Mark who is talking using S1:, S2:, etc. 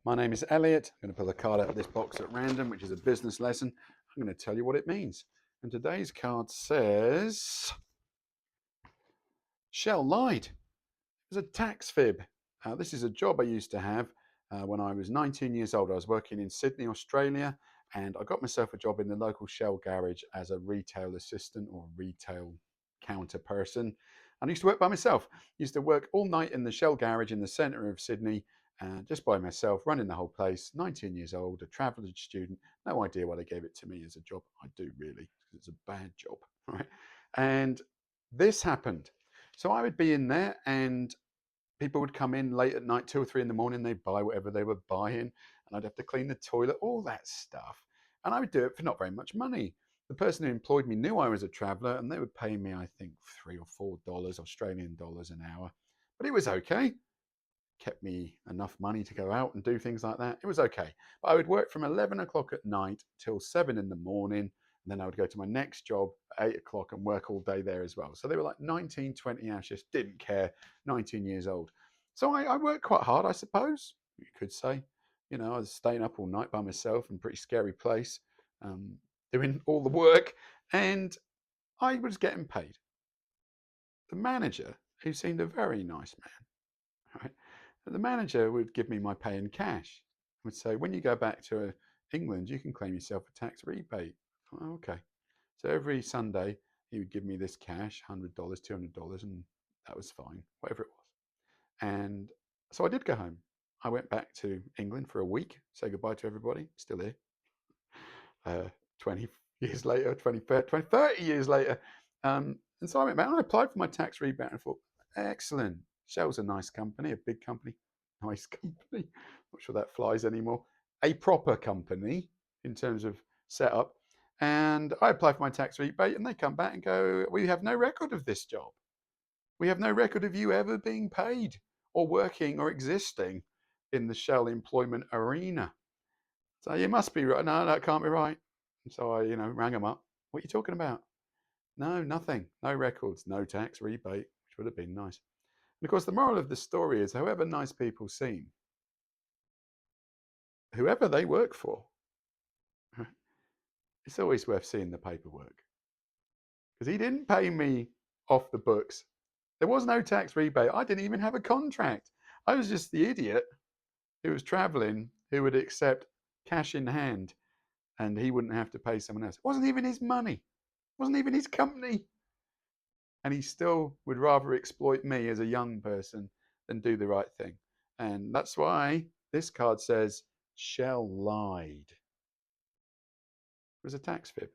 S1: My name is Elliot. I'm going to pull a card out of this box at random, which is a business lesson. I'm going to tell you what it means. And today's card says, Shell lied. It was a tax fib. This is a job I used to have when I was 19 years old. I was working in Sydney, Australia, and I got myself a job in the local Shell garage as a retail assistant or retail counter person. And I used to work by myself. I used to work all night in the Shell garage in the centre of Sydney, just by myself, running the whole place. 19 years old, a travelling student. No idea why they gave it to me as a job. I do really, because it's a bad job, right? And this happened. So I would be in there, and people would come in late at night, 2 or 3 in the morning. They'd buy whatever they were buying, and I'd have to clean the toilet, all that stuff. And I would do it for not very much money. The person who employed me knew I was a traveller, and they were paying me, I think, $3 or $4 Australian dollars an hour. But it was okay. Kept me enough money to go out and do things like that. It was okay. But I would work from 11 o'clock at night till 7 in the morning. And then I would go to my next job at 8 o'clock and work all day there as well. So they were like 19, 20 hour shifts, didn't care, 19 years old. So I worked quite hard, I suppose, you could say. You know, I was staying up all night by myself in a pretty scary place, um, doing all the work, and I was getting paid. The manager, who seemed a very nice man, right? The manager would give me my pay in cash. Would say, when you go back to England, you can claim yourself a tax rebate. Oh, okay. So every Sunday, he would give me this cash, $100, $200, and that was fine, whatever it was. And so I did go home. I went back to England for a week, say goodbye to everybody, still here. 20 years later, 30 years later. And so I went back and I applied for my tax rebate and I thought, excellent. Shell's a nice company, a big company, nice company. Not sure that flies anymore. A proper company in terms of setup. And I apply for my tax rebate and they come back and go, we have no record of this job. We have no record of you ever being paid or working or existing in the Shell employment arena. So you must be right. No, that can't be right. And so I, rang them up. What are you talking about? No, nothing. No records, no tax rebate, which would have been nice. And of course, the moral of the story is however nice people seem, whoever they work for, it's always worth seeing the paperwork. Because he didn't pay me off the books. There was no tax rebate. I didn't even have a contract. I was just the idiot who was traveling, who would accept cash in hand and he wouldn't have to pay someone else. It wasn't even his money. It wasn't even his company. And he still would rather exploit me as a young person than do the right thing. And that's why this card says Shell lied. It was a tax fib.